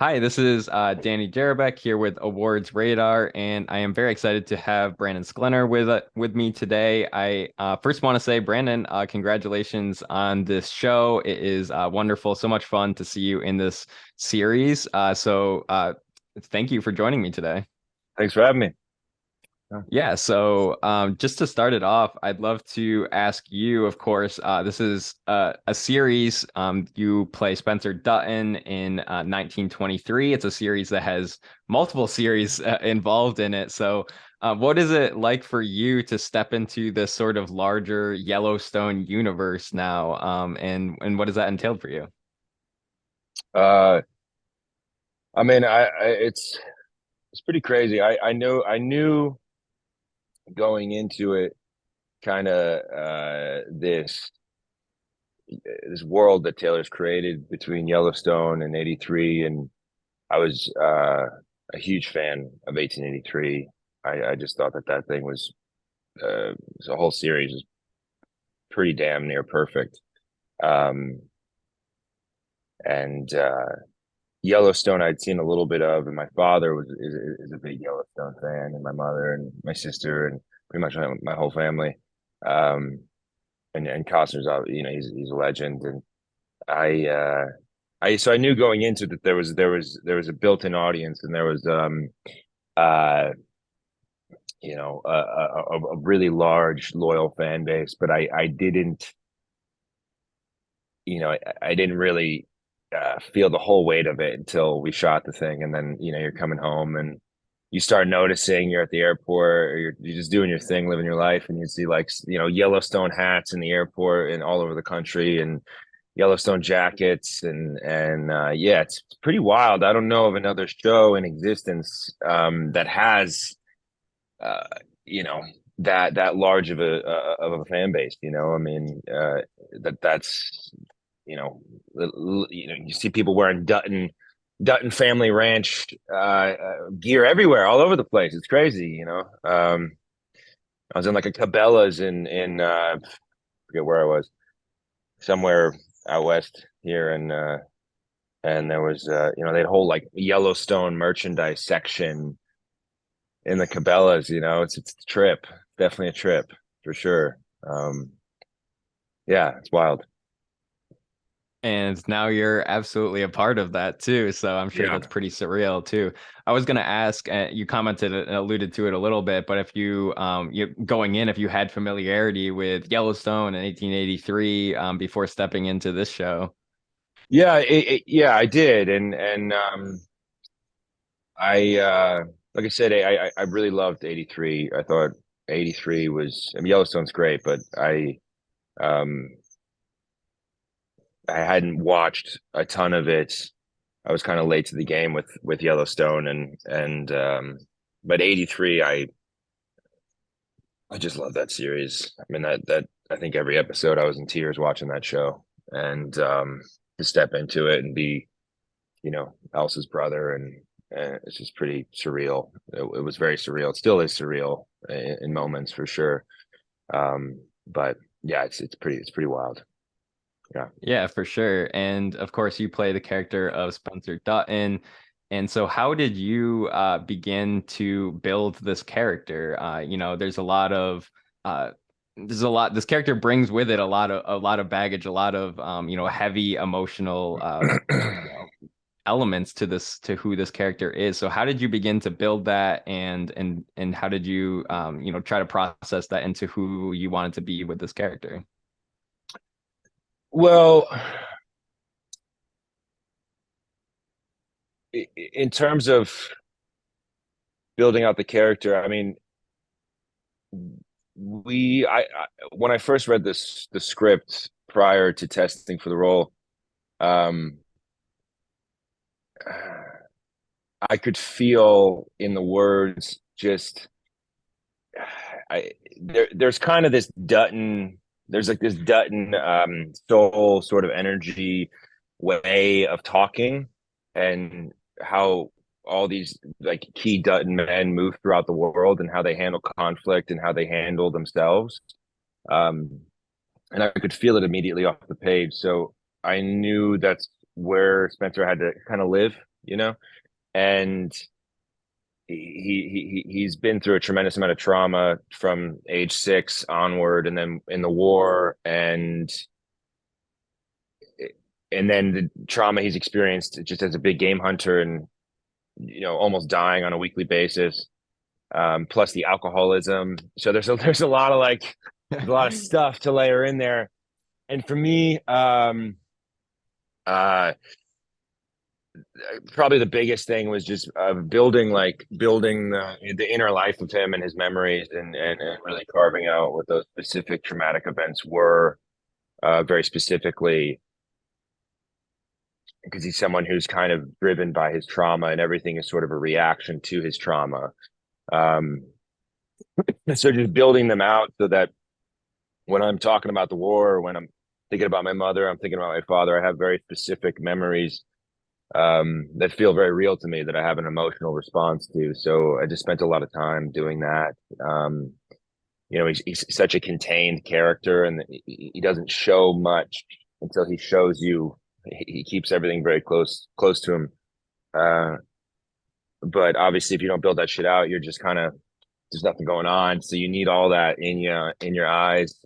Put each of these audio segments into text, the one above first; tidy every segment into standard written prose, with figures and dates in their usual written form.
Hi, this is Danny Jarabek here with Awards Radar, and I am very excited to have Brandon Sklenar with me today. I first want to say, Brandon, congratulations on this show. It is wonderful, so much fun to see you in this series. Thank you for joining me today. Thanks for having me. Yeah. Yeah, so just to start it off, I'd love to ask you, of course, this is a series. You play Spencer Dutton in 1923. It's a series that has multiple series involved in it. So, what is it like for you to step into this sort of larger Yellowstone universe now? And what does that entail for you? Uh, I mean, it's pretty crazy. I knew going into it kind of this world that Taylor's created between Yellowstone and 83, and I was a huge fan of 1883. I just thought that thing was the whole series is pretty damn near perfect. Um, and Yellowstone I'd seen a little bit of, and my father is a big Yellowstone fan, and my mother and my sister and pretty much my whole family. Um, and Costner's, he's a legend, and I so I knew going into it that there was a built-in audience, and there was uh a really large loyal fan base, but I didn't I didn't really feel the whole weight of it until we shot the thing. And then, you're coming home and you start noticing you're at the airport, or you're just doing your thing, living your life. And you see like, Yellowstone hats in the airport and all over the country, and Yellowstone jackets. And yeah, it's pretty wild. I don't know of another show in existence that has, uh, you know, that large of a fan base. I mean, that's you see people wearing Dutton Family Ranch gear everywhere, all over the place. It's crazy. I was in like a Cabela's in forget where I was, somewhere out west here, and there was they'd whole like Yellowstone merchandise section in the Cabela's. It's a trip, definitely a trip for sure. Yeah, it's wild. And now you're absolutely a part of that too. So I'm sure Yeah. that's pretty surreal too. I was going to ask, you commented and alluded to it a little bit, but if you going in, if you had familiarity with Yellowstone in 1883 before stepping into this show. Yeah, yeah, I did, and I like I said, I really loved 83. I thought 83 was, I mean, Yellowstone's great, but um I hadn't watched a ton of it. I was kind of late to the game with Yellowstone, and but 83, I just love that series. I mean, that I think every episode I was in tears watching that show, and to step into it and be, Elsa's brother, and it's just pretty surreal. It was very surreal. It still is surreal in moments for sure. But yeah, it's pretty wild. Yeah. Yeah, for sure. And of course, you play the character of Spencer Dutton. And so, how did you begin to build this character? There's a lot of uh, This character brings with it a lot of baggage, a lot of heavy emotional you know elements to who this character is. So, how did you begin to build that, and how did you try to process that into who you wanted to be with this character? Well, in terms of building out the character, I mean, I when I first read the script prior to testing for the role, um, I could feel in the words just there's kind of this Dutton, there's like this Dutton soul sort of energy way of talking, and how all these like key Dutton men move throughout the world, and how they handle conflict and how they handle themselves. Um, and I could feel it immediately off the page. So I knew that's where Spencer had to kind of live. and he's been through a tremendous amount of trauma from age 6 onward, and then in the war, and then the trauma he's experienced just as a big game hunter, and almost dying on a weekly basis, plus the alcoholism. So there's a lot of like there's a lot of stuff to layer in there. And for me, uh probably the biggest thing was just building the inner life of him and his memories, and really carving out what those specific traumatic events were, very specifically, because he's someone who's kind of driven by his trauma, and everything is sort of a reaction to his trauma. um so just building them out so that when I'm talking about the war, or when I'm thinking about my mother, I'm thinking about my father, I have very specific memories, that feel very real to me, that I have an emotional response to. So I just spent a lot of time doing that. He's such a contained character, and he doesn't show much until he shows you. He keeps everything very close to him. Uh, but obviously, if you don't build that shit out, you're just kind of there's nothing going on. So you need all that in your eyes,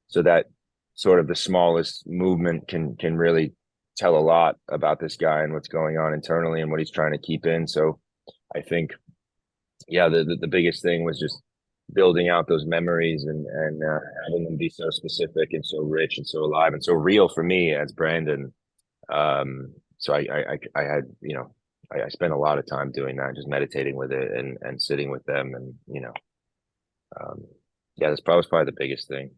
so that sort of the smallest movement can really tell a lot about this guy and what's going on internally and what he's trying to keep in. So I think, yeah, the biggest thing was just building out those memories, and having them be so specific and so rich and so alive and so real for me as Brandon. So I had, I spent a lot of time doing that, just meditating with it, and sitting with them, and um, yeah, probably the biggest thing.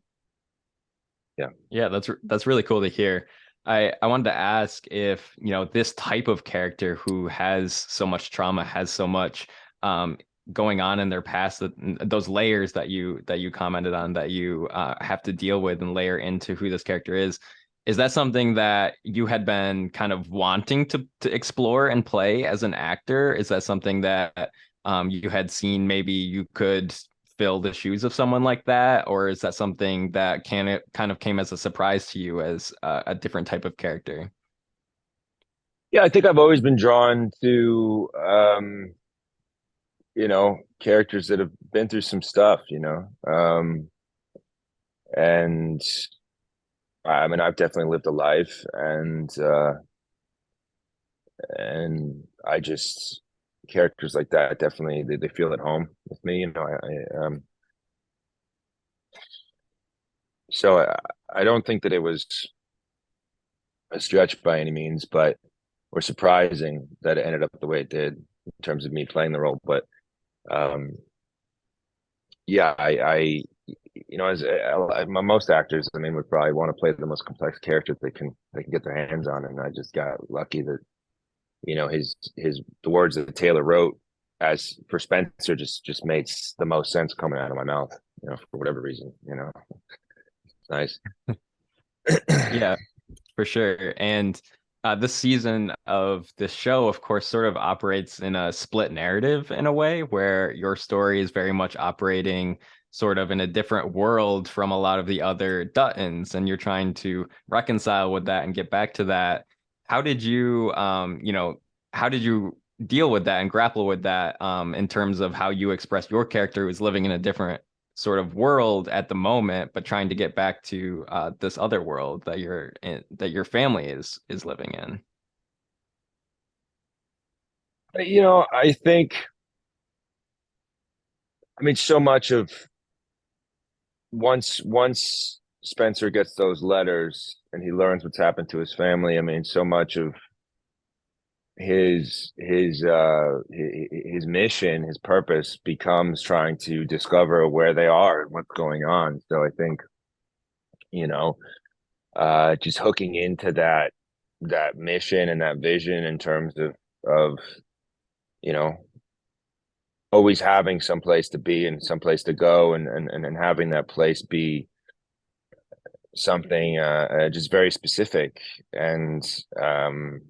Yeah. Yeah, that's really cool to hear. I wanted to ask if, this type of character who has so much trauma, has so much um going on in their past, that those layers that you commented on, that you have to deal with and layer into who this character is that something that you had been kind of wanting to explore and play as an actor? Is that something that you had seen maybe you could fill the shoes of someone like that, or is that something that it kind of came as a surprise to you as a different type of character? Yeah, I think I've always been drawn to characters that have been through some stuff, and I mean, I've definitely lived a life, and I just characters like that definitely they feel at home with me. So I don't think that it was a stretch by any means, but or surprising that it ended up the way it did in terms of me playing the role. But um, yeah, as most actors, I mean, would probably want to play the most complex characters they can get their hands on, and I just got lucky that his the words that Taylor wrote as for Spencer just made the most sense coming out of my mouth, for whatever reason. It's nice. Yeah, for sure. And this season of this show, of course, sort of operates in a split narrative in a way, where your story is very much operating sort of in a different world from a lot of the other Duttons, and you're trying to reconcile with that and get back to that. How did you, how did you deal with that and grapple with that, in terms of how you express your character who's living in a different sort of world at the moment, but trying to get back to this other world that you're in, that your family is living in? I think, I mean, so much of once Spencer gets those letters and he learns what's happened to his family, I mean, so much of his mission, his purpose becomes trying to discover where they are and what's going on. So I think, you know, just hooking into that mission and that vision in terms of you know always having some place to be and some place to go, and having that place be something just very specific, and um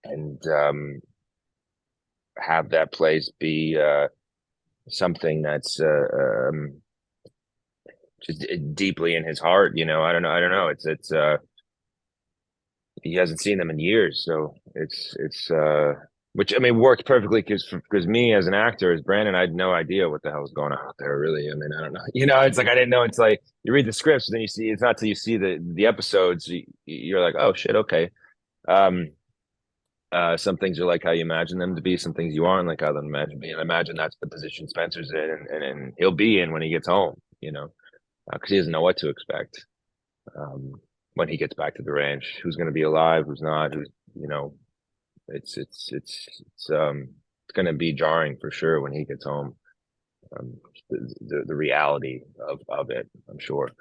and have that place be something that's just deeply in his heart. I don't know. It's he hasn't seen them in years. So it's which I mean worked perfectly because me as an actor, as Brandon, I had no idea what the hell was going on out there. Really, I mean, I don't know. It's like I didn't know. It's like you read the scripts, and then you see. It's not till you see the episodes, you're like, oh shit, okay. Um, some things are like how you imagine them to be. Some things you aren't like how they imagine being. I imagine that's the position Spencer's in, and he'll be in when he gets home. Because he doesn't know what to expect um, when he gets back to the ranch. Who's going to be alive? Who's not? Who's you know? It's going to be jarring for sure when he gets home. Um, the reality of it, I'm sure.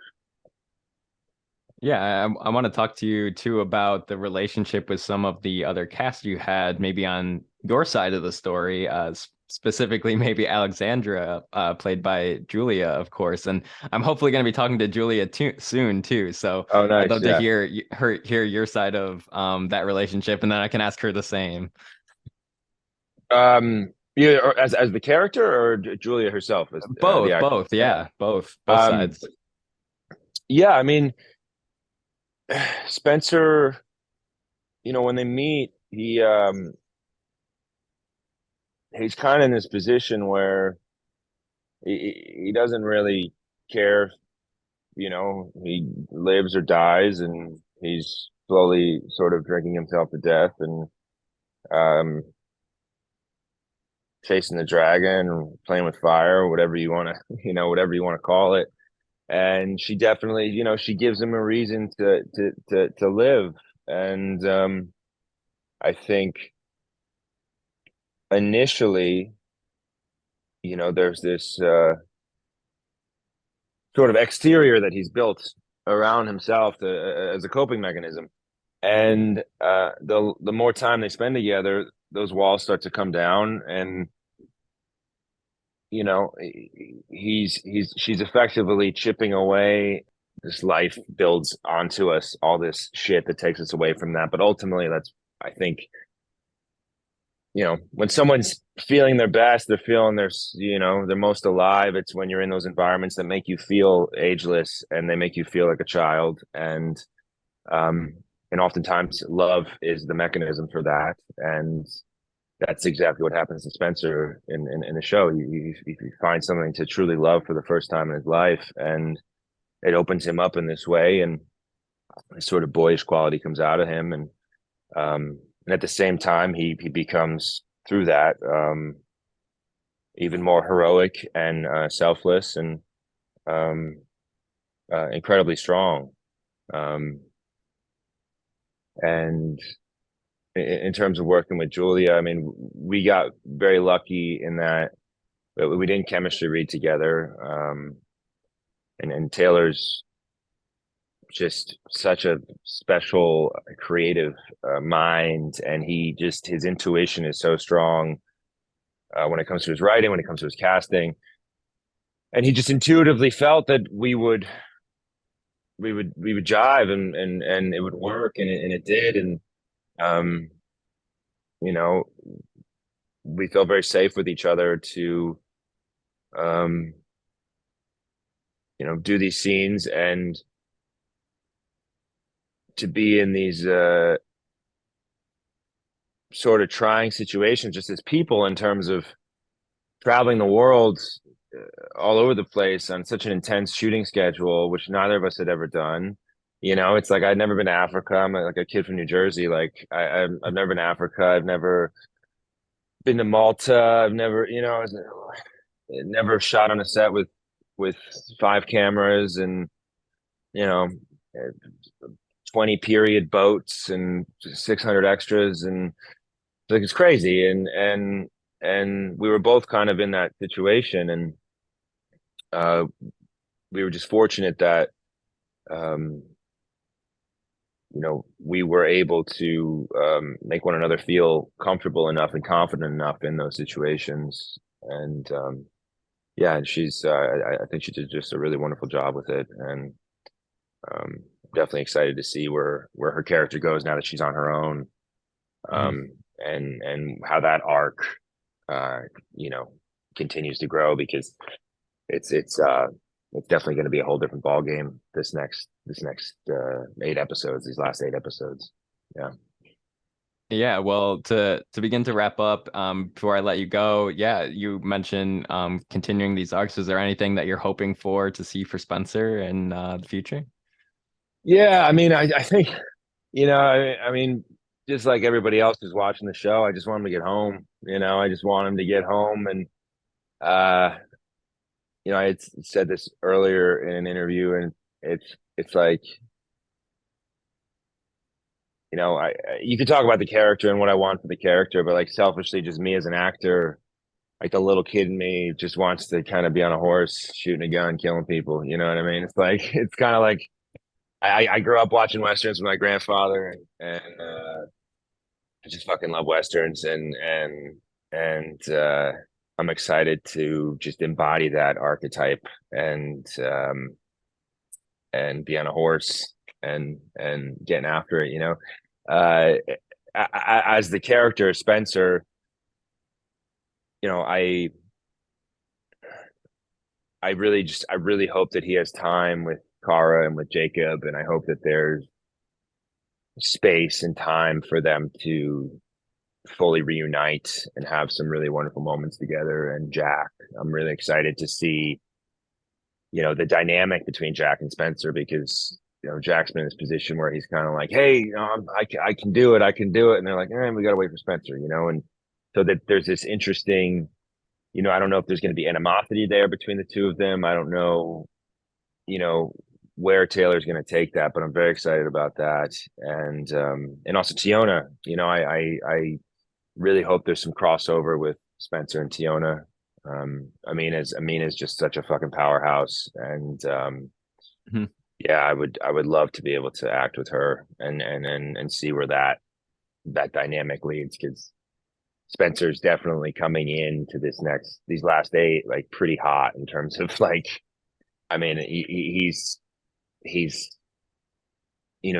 Yeah, I want to talk to you too about the relationship with some of the other cast you had, maybe on your side of the story, specifically maybe Alexandra, played by Julia, of course. And I'm hopefully going to be talking to Julia soon too. So Oh, I'd nice. love to Yeah. hear your side of that relationship, and then I can ask her the same. Yeah, or as the character or Julia herself as the actress. Both, yeah, both Um, sides. yeah, I mean, Spencer, when they meet, he's kind of in this position where he doesn't really care, he lives or dies, and he's slowly sort of drinking himself to death and um, chasing the dragon, playing with fire, whatever you want to, whatever you want to call it. And she definitely, she gives him a reason to live. And I think initially, there's this sort of exterior that he's built around himself as a coping mechanism. And the more time they spend together, those walls start to come down, and she's effectively chipping away. This life builds onto us all this shit that takes us away from that. But ultimately, that's, I think, when someone's feeling their best, they're feeling they're most alive. It's when you're in those environments that make you feel ageless and they make you feel like a child. Um, and oftentimes love is the mechanism for that. And that's exactly what happens to Spencer in the show. You find something to truly love for the first time in his life, and it opens him up in this way, and this sort of boyish quality comes out of him, and at the same time, he becomes through that even more heroic and selfless and um, incredibly strong. Um, and in terms of working with Julia, I mean, we got very lucky in that we didn't chemistry read together. And Taylor's just such a special creative mind, and his intuition is so strong when it comes to his writing, when it comes to his casting, and he just intuitively felt that we would jive, and it would work, and it did. And um, you know we felt very safe with each other to um, do these scenes and to be in these sort of trying situations just as people, in terms of traveling the world all over the place on such an intense shooting schedule, which neither of us had ever done. It's like I'd never been to Africa. I'm like a kid from New Jersey. Like I've never been to Africa. I've never been to Malta. I've never, never shot on a set with 5 cameras and you know 20 period boats and 600 extras, and like it's crazy. And we were both kind of in that situation, and uh, we were just fortunate that um, we were able to make one another feel comfortable enough and confident enough in those situations. And yeah, and I think she did just a really wonderful job with it, and um, definitely excited to see where her character goes now that she's on her own, Mhm. and how that arc, uh, you know, continues to grow, because it's definitely going to be a whole different ball game this next 8 episodes, these last 8 episodes. Yeah. Yeah, well, to begin to wrap up, before I let you go, yeah, you mentioned continuing these arcs. Is there anything that you're hoping for to see for Spencer in the future? Yeah, I mean, I think, I mean, just like everybody else who's watching the show, I just want him to get home. I just want him to get home. And uh, I had said this earlier in an interview, and it's like, you could talk about the character and what I want for the character, but like selfishly, just me as an actor, like the little kid in me just wants to kind of be on a horse, shooting a gun, killing people. You know what I mean? It's like it's kind of like I grew up watching westerns with my grandfather, and I just fucking love westerns, and I'm excited to just embody that archetype and be on a horse and getting after it. Uh, as the character Spencer, you know, I I really hope that he has time with Kara and with Jacob, and I hope that there's space and time for them to fully reunite and have some really wonderful moments together. And Jack, I'm really excited to see, the dynamic between Jack and Spencer, because Jack's been in this position where he's kind of like, hey, I can do it, I can do it, and they're like, we got to wait for Spencer, and so that there's this interesting, I don't know if there's going to be animosity there between the two of them. I don't know, you know, where Taylor's going to take that, but I'm very excited about that. And also Tiona, I really hope there's some crossover with Spencer and Tiona. Amina's just such a fucking powerhouse, and Mhm. yeah, I would love to be able to act with her and see where that dynamic leads, because Spencer's definitely coming into these last eight like pretty hot in terms of like, I mean, he's he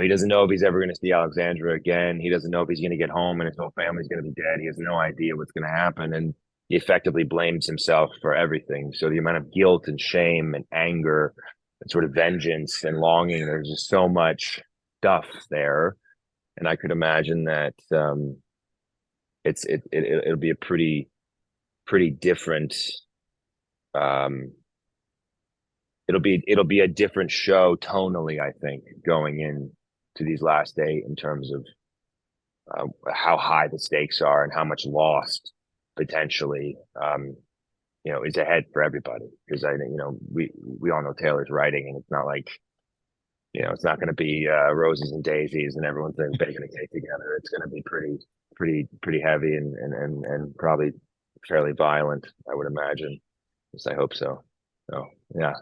doesn't know if he's ever going to see Alexandra again. He doesn't know if he's going to get home and his whole family's going to be dead. He has no idea what's going to happen. And he effectively blames himself for everything. So the amount of guilt and shame and anger and sort of vengeance and longing, there's just so much stuff there. And I could imagine that it'll be a pretty different um, it'll be a different show tonally, I think, going in to these last eight in terms of how high the stakes are and how much lost potentially is ahead for everybody. Because I think we all know Taylor's writing, and it's not like it's not going to be roses and daisies and everyone's baking a cake together. It's going to be pretty heavy and probably fairly violent, I would imagine. At least I hope so. So yeah,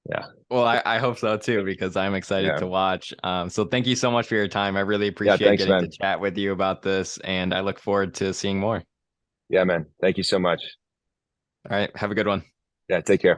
yeah, Well, I hope so too, because I'm excited yeah, to watch. So thank you so much for your time. I really yeah. appreciate Thanks, getting to man. chat with you about this, and I look forward to seeing more. Yeah, man. Thank you so much. All right, have a good one. Yeah, take care.